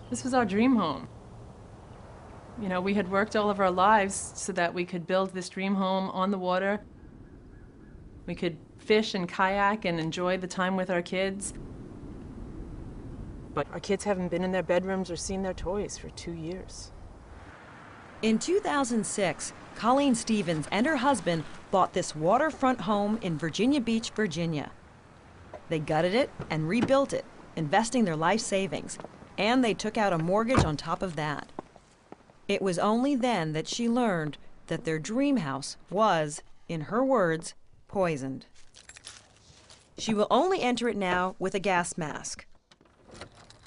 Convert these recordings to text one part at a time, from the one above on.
This was our dream home. You know, we had worked all of our lives so that we could build this dream home on the water. We could fish and kayak and enjoy the time with our kids. But our kids haven't been in their bedrooms or seen their toys for 2 years. In 2006, Colleen Stevens and her husband bought this waterfront home in Virginia Beach, Virginia. They gutted it and rebuilt it, investing their life savings, and they took out a mortgage on top of that. It was only then that she learned that their dream house was, in her words, poisoned. She will only enter it now with a gas mask.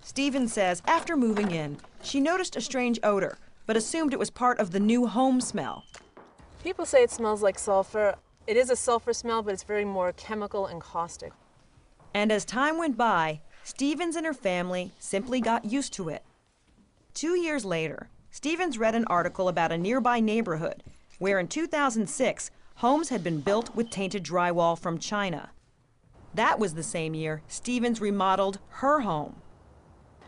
Stevens says after moving in, she noticed a strange odor, but assumed it was part of the new home smell. People say it smells like sulfur. It is a sulfur smell, but it's very more chemical and caustic. And as time went by, Stevens and her family simply got used to it. 2 years later, Stevens read an article about a nearby neighborhood where in 2006, homes had been built with tainted drywall from China. That was the same year Stevens remodeled her home.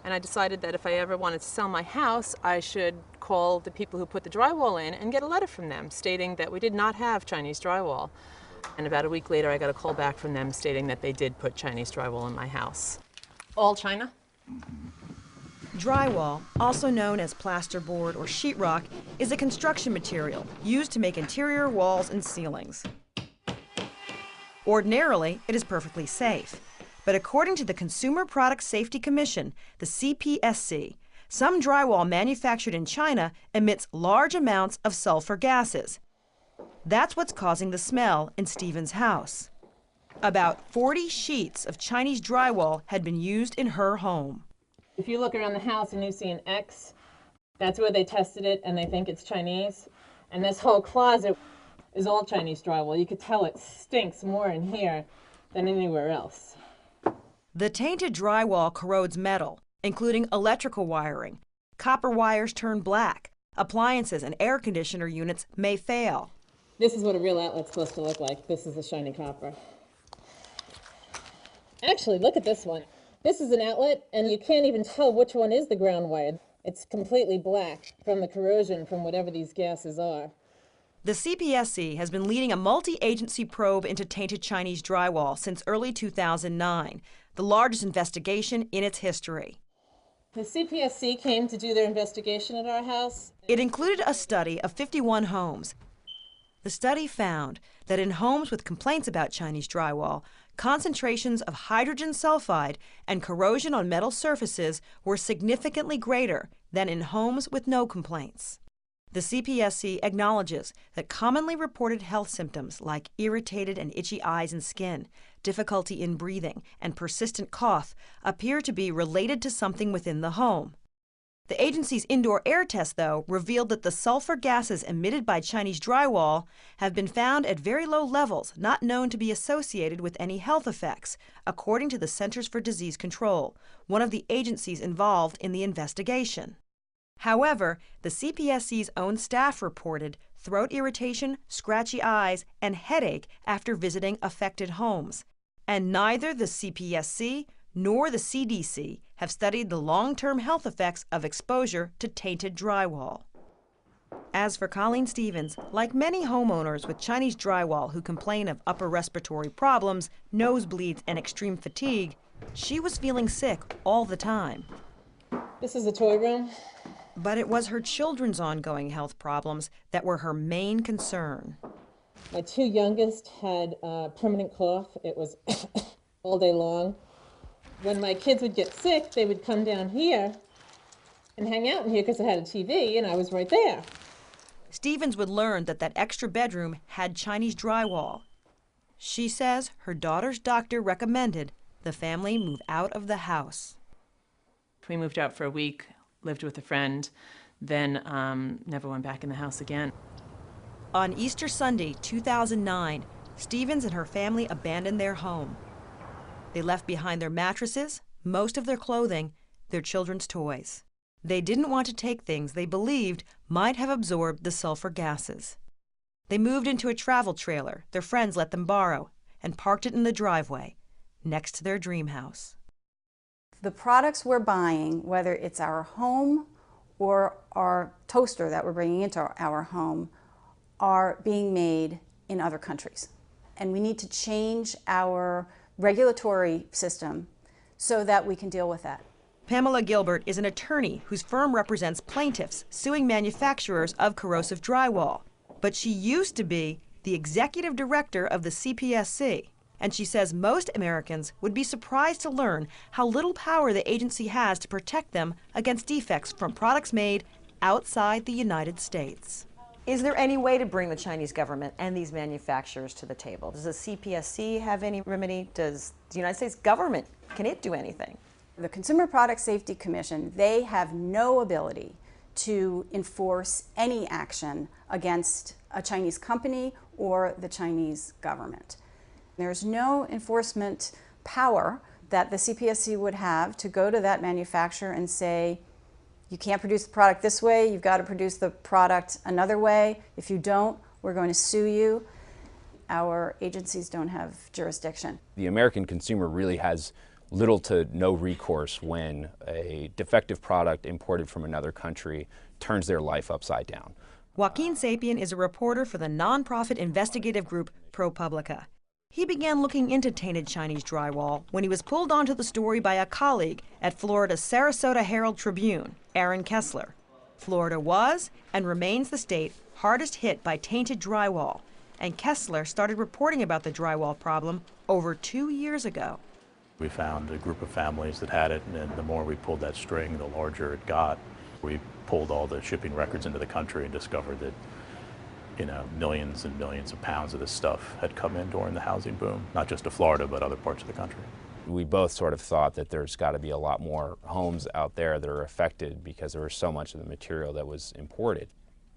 And I decided that if I ever wanted to sell my house, I should call the people who put the drywall in and get a letter from them stating that we did not have Chinese drywall. And about a week later, I got a call back from them stating that they did put Chinese drywall in my house. All China? Drywall, also known as plasterboard or sheetrock, is a construction material used to make interior walls and ceilings. Ordinarily, it is perfectly safe. But according to the Consumer Product Safety Commission, the CPSC, some drywall manufactured in China emits large amounts of sulfur gases. That's what's causing the smell in Stevens' house. About 40 sheets of Chinese drywall had been used in her home. If you look around the house and you see an X, that's where they tested it and they think it's Chinese. And this whole closet is all Chinese drywall. You could tell it stinks more in here than anywhere else. The tainted drywall corrodes metal, including electrical wiring. Copper wires turn black. Appliances and air conditioner units may fail. This is what a real outlet's supposed to look like. This is the shiny copper. Actually, look at this one. This is an outlet, and you can't even tell which one is the ground wire. It's completely black from the corrosion from whatever these gases are. The CPSC has been leading a multi-agency probe into tainted Chinese drywall since early 2009, the largest investigation in its history. The CPSC came to do their investigation at our house. It included a study of 51 homes. The study found that in homes with complaints about Chinese drywall, concentrations of hydrogen sulfide and corrosion on metal surfaces were significantly greater than in homes with no complaints. The CPSC acknowledges that commonly reported health symptoms like irritated and itchy eyes and skin, difficulty in breathing, and persistent cough appear to be related to something within the home. The agency's indoor air test, though, revealed that the sulfur gases emitted by Chinese drywall have been found at very low levels, not known to be associated with any health effects, according to the Centers for Disease Control, one of the agencies involved in the investigation. However, the CPSC's own staff reported throat irritation, scratchy eyes, and headache after visiting affected homes. And neither the CPSC nor the CDC have studied the long-term health effects of exposure to tainted drywall. As for Colleen Stevens, like many homeowners with Chinese drywall who complain of upper respiratory problems, nosebleeds, and extreme fatigue, she was feeling sick all the time. This is the toy room. But it was her children's ongoing health problems that were her main concern. My two youngest had permanent cough. It was all day long. When my kids would get sick, they would come down here and hang out in here because I had a TV and I was right there. Stevens would learn that that extra bedroom had Chinese drywall. She says her daughter's doctor recommended the family move out of the house. We moved out for a week, lived with a friend, then never went back in the house again. On Easter Sunday, 2009, Stevens and her family abandoned their home. They left behind their mattresses, most of their clothing, their children's toys. They didn't want to take things they believed might have absorbed the sulfur gases. They moved into a travel trailer their friends let them borrow and parked it in the driveway, next to their dream house. The products we're buying, whether it's our home or our toaster that we're bringing into our home, are being made in other countries. And we need to change our regulatory system so that we can deal with that. Pamela Gilbert is an attorney whose firm represents plaintiffs suing manufacturers of corrosive drywall. But she used to be the executive director of the CPSC. And she says most Americans would be surprised to learn how little power the agency has to protect them against defects from products made outside the United States. Is there any way to bring the Chinese government and these manufacturers to the table? Does the CPSC have any remedy? Does the United States government, can it do anything? The Consumer Product Safety Commission, they have no ability to enforce any action against a Chinese company or the Chinese government. There's no enforcement power that the CPSC would have to go to that manufacturer and say, you can't produce the product this way, you've got to produce the product another way. If you don't, we're going to sue you. Our agencies don't have jurisdiction. The American consumer really has little to no recourse when a defective product imported from another country turns their life upside down. Joaquin Sapien is a reporter for the nonprofit investigative group ProPublica. He began looking into tainted Chinese drywall when he was pulled onto the story by a colleague at Florida's Sarasota Herald-Tribune, Aaron Kessler. Florida was and remains the state hardest hit by tainted drywall, and Kessler started reporting about the drywall problem over 2 years ago. We found a group of families that had it, and the more we pulled that string, the larger it got. We pulled all the shipping records into the country and discovered that, millions and millions of pounds of this stuff had come in during the housing boom, not just to Florida, but other parts of the country. We both sort of thought that there's got to be a lot more homes out there that are affected because there was so much of the material that was imported.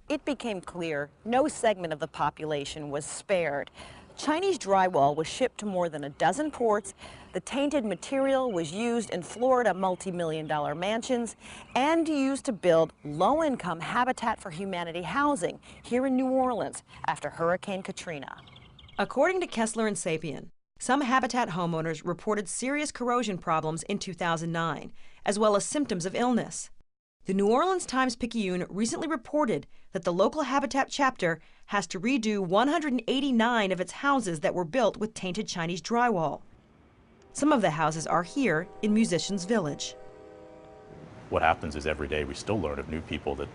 It became clear no segment of the population was spared. Chinese drywall was shipped to more than a dozen ports. The tainted material was used in Florida multi-million-dollar mansions and used to build low-income Habitat for Humanity housing here in New Orleans after Hurricane Katrina. According to Kessler and Sapien, some Habitat homeowners reported serious corrosion problems in 2009, as well as symptoms of illness. The New Orleans Times-Picayune recently reported that the local Habitat chapter has to redo 189 of its houses that were built with tainted Chinese drywall. Some of the houses are here in Musicians Village. What happens is every day we still learn of new people that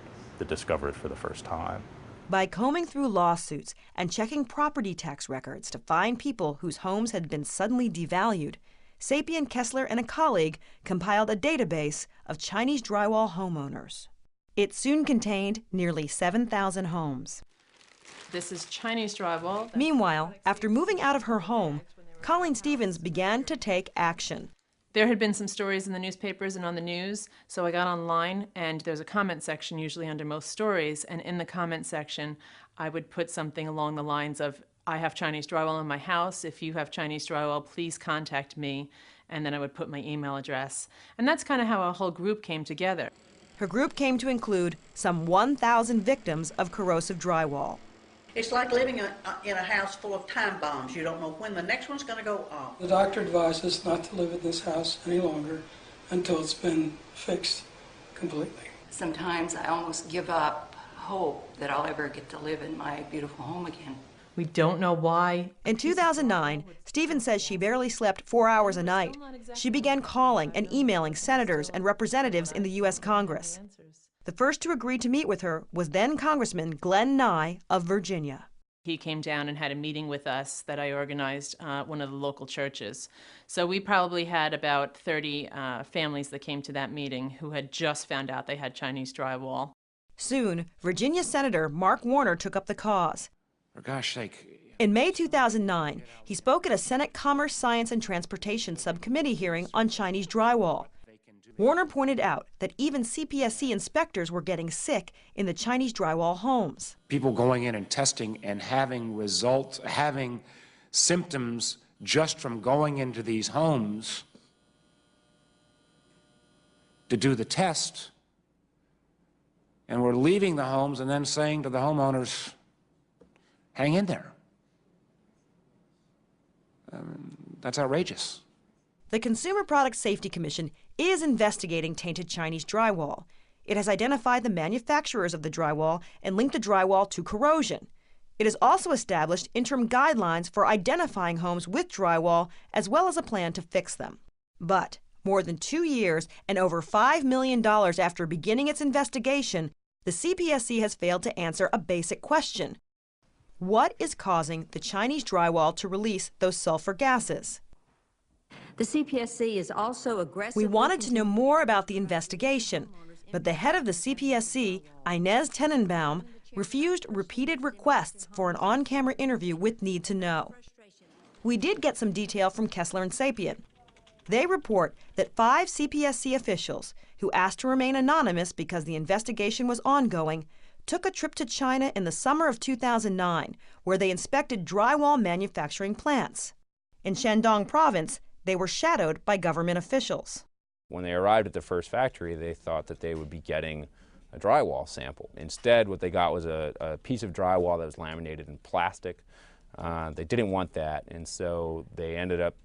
discover it for the first time. By combing through lawsuits and checking property tax records to find people whose homes had been suddenly devalued, Sapien, Kessler, and a colleague compiled a database of Chinese drywall homeowners. It soon contained nearly 7,000 homes. This is Chinese drywall. Meanwhile, after moving out of her home, Colleen Stevens began to take action. There had been some stories in the newspapers and on the news, so I got online, and there's a comment section usually under most stories, and in the comment section I would put something along the lines of, I have Chinese drywall in my house. If you have Chinese drywall, please contact me. And then I would put my email address. And that's kind of how a whole group came together. Her group came to include some 1,000 victims of corrosive drywall. It's like living in a house full of time bombs. You don't know when the next one's going to go off. The doctor advised us not to live in this house any longer until it's been fixed completely. Sometimes I almost give up hope that I'll ever get to live in my beautiful home again. We don't know why. In 2009, Stevens says she barely slept 4 hours a night. She began calling and emailing senators and representatives in the U.S. Congress. The first to agree to meet with her was then Congressman Glenn Nye of Virginia. He came down and had a meeting with us that I organized, one of the local churches. So we probably had about 30 families that came to that meeting who had just found out they had Chinese drywall. Soon, Virginia Senator Mark Warner took up the cause. For gosh sake. In May 2009, he spoke at a Senate Commerce, Science, and Transportation Subcommittee hearing on Chinese drywall. Warner pointed out that even CPSC inspectors were getting sick in the Chinese drywall homes. People going in and testing and having results, having symptoms just from going into these homes to do the test. And we're leaving the homes and then saying to the homeowners, hang in there. That's outrageous. The Consumer Product Safety Commission is investigating tainted Chinese drywall. It has identified the manufacturers of the drywall and linked the drywall to corrosion. It has also established interim guidelines for identifying homes with drywall, as well as a plan to fix them. But more than 2 years and over $5 million after beginning its investigation, the CPSC has failed to answer a basic question. What is causing the Chinese drywall to release those sulfur gases? The CPSC is also aggressively... We wanted to know more about the investigation, but the head of the CPSC, Inez Tenenbaum, refused repeated requests for an on-camera interview with Need to Know. We did get some detail from Kessler and Sapien. They report that 5 CPSC officials, who asked to remain anonymous because the investigation was ongoing, took a trip to China in the summer of 2009, where they inspected drywall manufacturing plants. In Shandong province, they were shadowed by government officials. When they arrived at the first factory, they thought that they would be getting a drywall sample. Instead, what they got was a piece of drywall that was laminated in plastic. They didn't want that, and so they ended up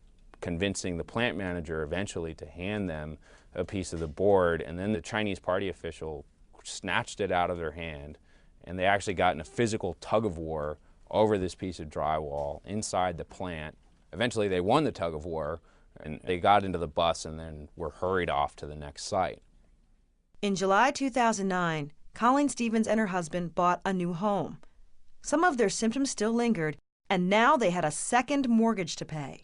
convincing the plant manager eventually to hand them a piece of the board, and then the Chinese party official snatched it out of their hand, and they actually got in a physical tug-of-war over this piece of drywall inside the plant. Eventually they won the tug-of-war, and they got into the bus and then were hurried off to the next site. In July 2009, Colleen Stevens and her husband bought a new home. Some of their symptoms still lingered, and now they had a second mortgage to pay.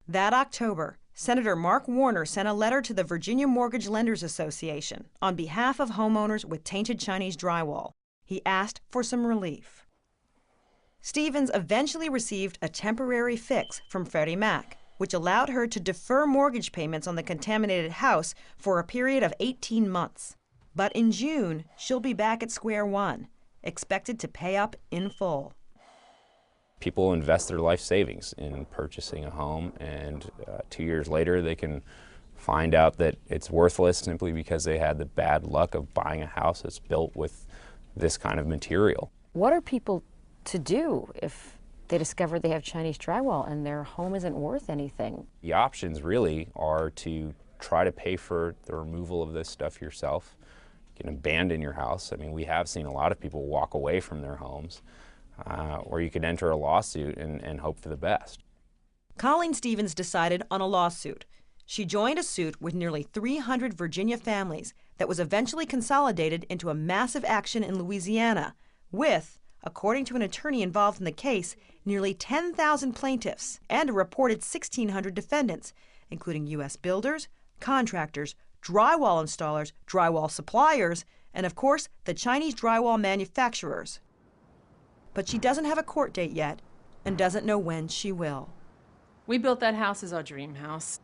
That October, Senator Mark Warner sent a letter to the Virginia Mortgage Lenders Association on behalf of homeowners with tainted Chinese drywall. He asked for some relief. Stevens eventually received a temporary fix from Freddie Mac, which allowed her to defer mortgage payments on the contaminated house for a period of 18 months. But in June, she'll be back at square one, expected to pay up in full. People invest their life savings in purchasing a home, and 2 years later they can find out that it's worthless simply because they had the bad luck of buying a house that's built with this kind of material. What are people to do if they discover they have Chinese drywall and their home isn't worth anything? The options really are to try to pay for the removal of this stuff yourself. You can abandon your house. I mean, we have seen a lot of people walk away from their homes. Or you could enter a lawsuit and hope for the best. Colleen Stevens decided on a lawsuit. She joined a suit with nearly 300 Virginia families that was eventually consolidated into a massive action in Louisiana with, according to an attorney involved in the case, nearly 10,000 plaintiffs and a reported 1,600 defendants, including U.S. builders, contractors, drywall installers, drywall suppliers, and of course, the Chinese drywall manufacturers. But she doesn't have a court date yet and doesn't know when she will. We built that house as our dream house.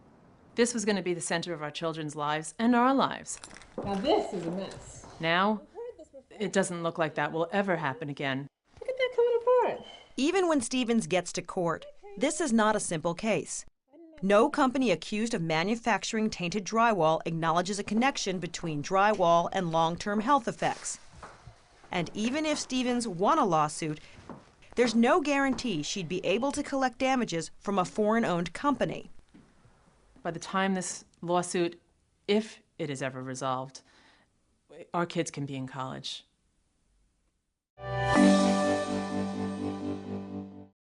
This was going to be the center of our children's lives and our lives. Now this is a mess. Now, it doesn't look like that will ever happen again. Look at that coming apart. Even when Stevens gets to court, this is not a simple case. No company accused of manufacturing tainted drywall acknowledges a connection between drywall and long-term health effects. And even if Stevens won a lawsuit, there's no guarantee she'd be able to collect damages from a foreign-owned company. By the time this lawsuit, if it is ever resolved, our kids can be in college.